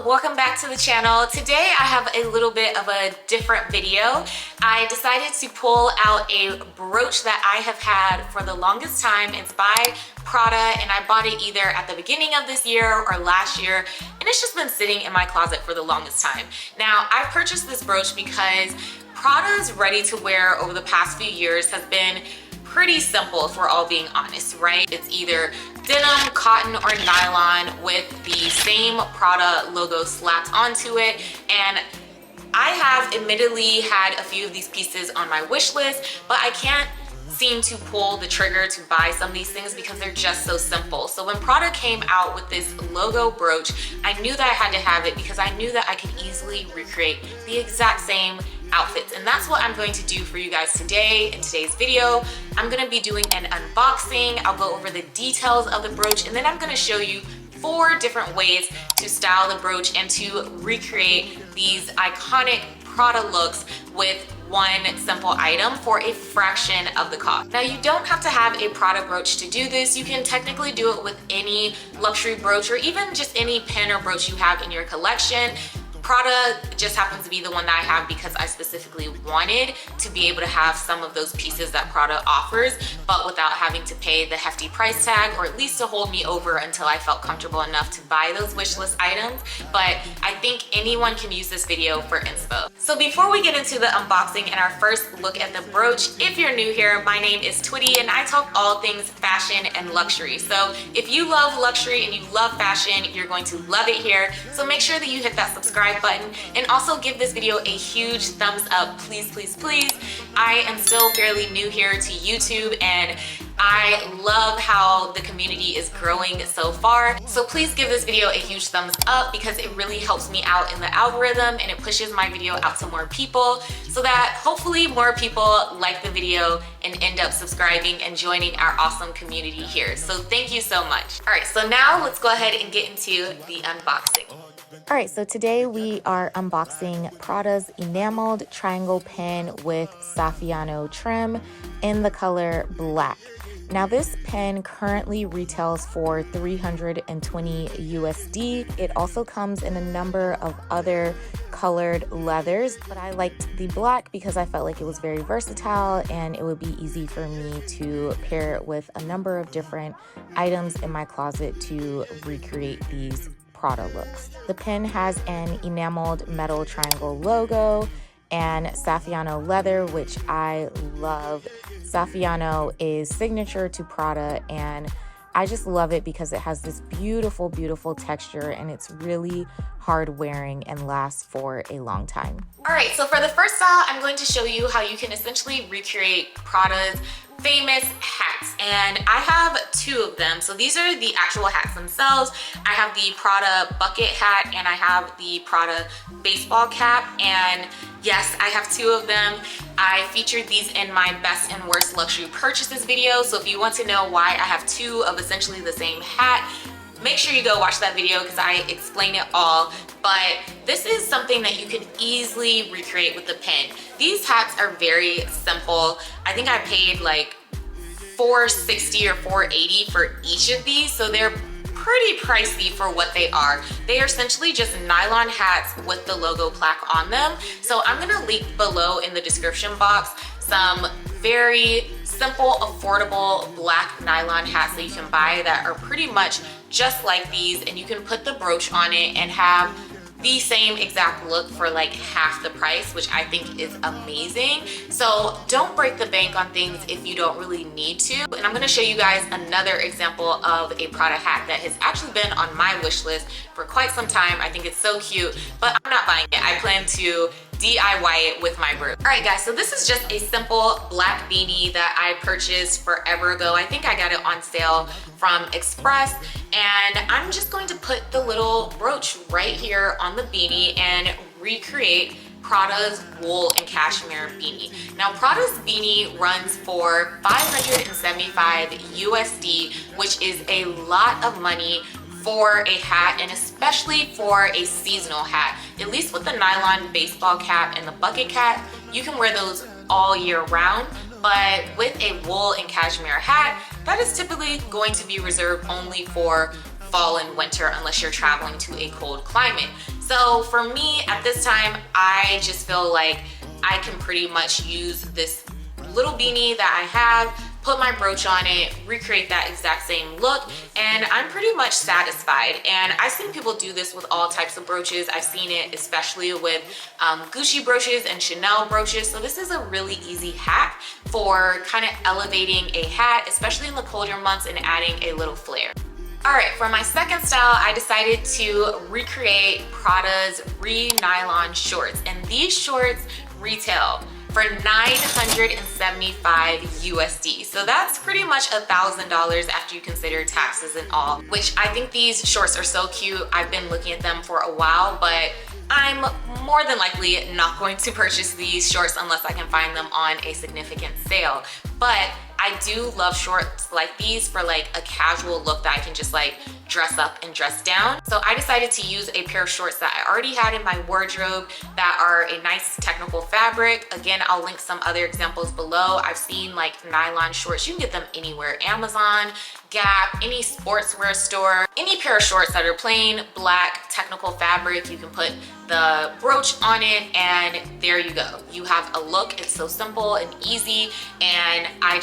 Welcome back to the channel. Today I have a little bit of a different video. I decided to pull out a brooch that I have had for the longest time. It's by Prada and I bought it either at the beginning of this year or last year, and it's just been sitting in my closet for the longest time. Now I purchased this brooch because Prada's ready-to-wear over the past few years has been pretty simple, if we're all being honest, right? It's either denim, cotton, or nylon with the same Prada logo slapped onto it. And I have admittedly had a few of these pieces on my wish list, but I can't seem to pull the trigger to buy some of these things because they're just so simple. So when Prada came out with this logo brooch, I knew that I had to have it because I knew that I could easily recreate the exact same outfits, and that's what I'm going to do for you guys today. In today's video, I'm going to be doing an unboxing. I'll go over the details of the brooch, and then I'm going to show you 4 different ways to style the brooch and to recreate these iconic Prada looks with one simple item for a fraction of the cost. Now, you don't have to have a Prada brooch to do this. You can technically do it with any luxury brooch or even just any pin or brooch you have in your collection. Prada just happens to be the one that I have because I specifically wanted to be able to have some of those pieces that Prada offers, but without having to pay the hefty price tag, or at least to hold me over until I felt comfortable enough to buy those wish list items. But I think anyone can use this video for inspo. So before we get into the unboxing and our first look at the brooch, if you're new here, my name is Twitty and I talk all things fashion and luxury. So if you love luxury and you love fashion, you're going to love it here. So make sure that you hit that subscribe button and also give this video a huge thumbs up, please, please, please. I am still fairly new here to YouTube and I love how the community is growing so far. So please give this video a huge thumbs up because it really helps me out in the algorithm and it pushes my video out to more people so that hopefully more people like the video and end up subscribing and joining our awesome community here. So thank you so much. All right, so now let's go ahead and get into the unboxing. All right, so today we are unboxing Prada's enameled triangle pin with Saffiano trim in the color black. Now this pen currently retails for $320 USD. It also comes in a number of other colored leathers, but I liked the black because I felt like it was very versatile and it would be easy for me to pair it with a number of different items in my closet to recreate these Prada looks. The pin has an enameled metal triangle logo and Saffiano leather, which I love. Saffiano is signature to Prada and I just love it because it has this beautiful, beautiful texture and it's really hard wearing and lasts for a long time. All right, so for the first style, I'm going to show you how you can essentially recreate Prada's famous hats, and I have 2 of them. So these are the actual hats themselves. I have the Prada bucket hat and I have the Prada baseball cap, and yes, I have 2 of them. I featured these in my best and worst luxury purchases video, so if you want to know why I have 2 of essentially the same hat, make sure you go watch that video because I explain it all. But this is something that you can easily recreate with the pin. These hats are very simple. I think I paid like $460 or $480 for each of these, so they're pretty pricey for what they are. They are essentially just nylon hats with the logo plaque on them. So I'm gonna link below in the description box some very simple, affordable black nylon hats that you can buy that are pretty much just like these, and you can put the brooch on it and have the same exact look for like half the price, which I think is amazing. So don't break the bank on things if you don't really need to. And I'm gonna show you guys another example of a Prada hat that has actually been on my wish list for quite some time. I think it's so cute, but I'm not buying it. I plan to DIY it with my brooch. All right guys, so this is just a simple black beanie that I purchased forever ago. I think I got it on sale from Express, and I'm just going to put the little brooch right here on the beanie and recreate Prada's wool and cashmere beanie. Now Prada's beanie runs for $575 USD, which is a lot of money for a hat, and especially for a seasonal hat. At least with the nylon baseball cap and the bucket cap, you can wear those all year round. But with a wool and cashmere hat, that is typically going to be reserved only for fall and winter unless you're traveling to a cold climate. So for me at this time, I just feel like I can pretty much use this little beanie that I have, put my brooch on it, recreate that exact same look, and I'm pretty much satisfied. And I've seen people do this with all types of brooches. I've seen it especially with Gucci brooches and Chanel brooches. So this is a really easy hack for kind of elevating a hat, especially in the colder months, and adding a little flair. All right, for my second style, I decided to recreate Prada's Re-Nylon shorts. And these shorts retail for $975 USD. So that's pretty much $1,000 after you consider taxes and all, which I think these shorts are so cute. I've been looking at them for a while, but I'm more than likely not going to purchase these shorts unless I can find them on a significant sale. But I do love shorts like these for like a casual look that I can just like dress up and dress down. So I decided to use a pair of shorts that I already had in my wardrobe that are a nice technical fabric. Again, I'll link some other examples below. I've seen like nylon shorts. You can get them anywhere. Amazon, Gap, any sportswear store. Any pair of shorts that are plain black technical fabric, you can put the brooch on it and there you go. You have a look. It's so simple and easy, and I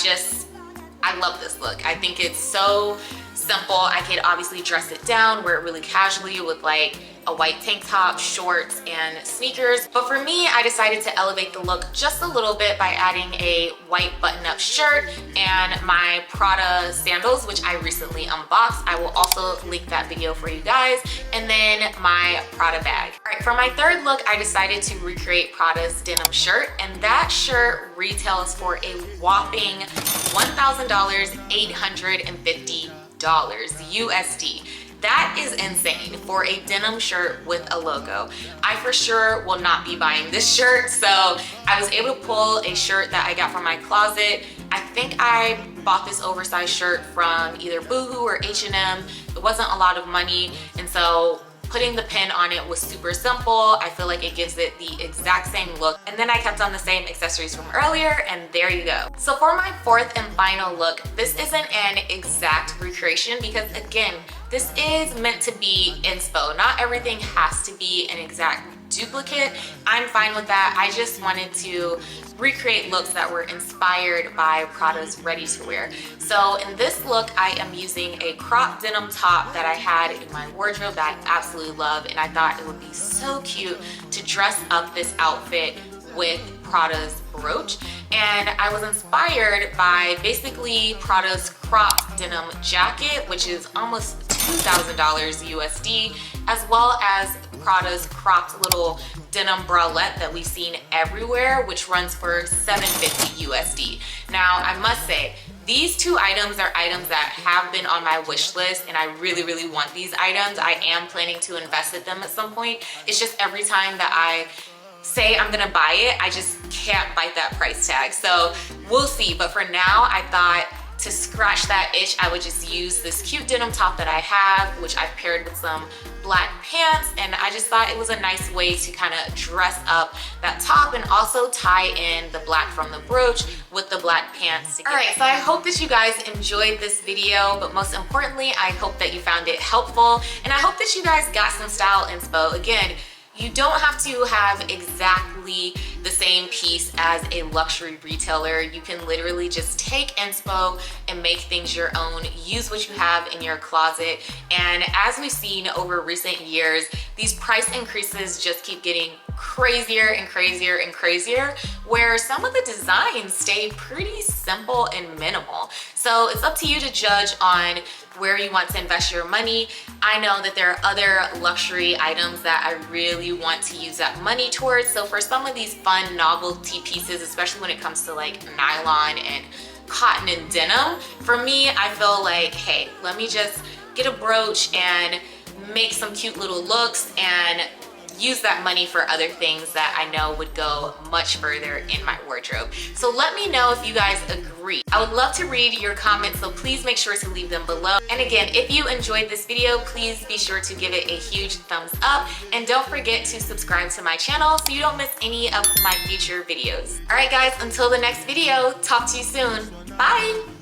love this look. I think it's so simple. I could obviously dress it down, wear it really casually with like a white tank top, shorts, and sneakers. But for me, I decided to elevate the look just a little bit by adding a white button-up shirt and my Prada sandals, which I recently unboxed. I will also link that video for you guys. And then my Prada bag. All right, for my third look, I decided to recreate Prada's denim shirt, and that shirt retails for a whopping $1,850 USD. That is insane for a denim shirt with a logo. I for sure will not be buying this shirt. So I was able to pull a shirt that I got from my closet. I think I bought this oversized shirt from either Boohoo or H&M. It wasn't a lot of money, and so putting the pin on it was super simple. I feel like it gives it the exact same look. And then I kept on the same accessories from earlier, and there you go. So for my fourth and final look, this isn't an exact recreation because again, this is meant to be inspo. Not everything has to be an exact duplicate. I'm fine with that. I just wanted to recreate looks that were inspired by Prada's ready-to-wear. So in this look, I am using a crop denim top that I had in my wardrobe that I absolutely love, and I thought it would be so cute to dress up this outfit with Prada's brooch. And I was inspired by basically Prada's cropped denim jacket, which is almost $2,000 USD, as well as Prada's cropped little denim bralette that we've seen everywhere, which runs for $750 USD. Now, I must say, these two items are items that have been on my wish list, and I really, really want these items. I am planning to invest in them at some point. It's just every time that I say I'm gonna buy it, I just can't bite that price tag. So we'll see, but for now, I thought to scratch that itch, I would just use this cute denim top that I have, which I've paired with some black pants, and I just thought it was a nice way to kind of dress up that top and also tie in the black from the brooch with the black pants together. All right, so I hope that you guys enjoyed this video, but most importantly, I hope that you found it helpful, and I hope that you guys got some style inspo. Again, you don't have to have exactly the same piece as a luxury retailer. You can literally just take inspo and make things your own. Use what you have in your closet. And as we've seen over recent years, these price increases just keep getting crazier and crazier and crazier, where some of the designs stay pretty simple and minimal. So it's up to you to judge on where you want to invest your money. I know that there are other luxury items that I really want to use that money towards. So for some of these fun novelty pieces, especially when it comes to like nylon and cotton and denim, for me, I feel like, hey, let me just get a brooch and make some cute little looks and use that money for other things that I know would go much further in my wardrobe. So let me know if you guys agree. I would love to read your comments, so please make sure to leave them below. And again, if you enjoyed this video, please be sure to give it a huge thumbs up, and don't forget to subscribe to my channel so you don't miss any of my future videos. All right guys, until the next video, talk to you soon. Bye.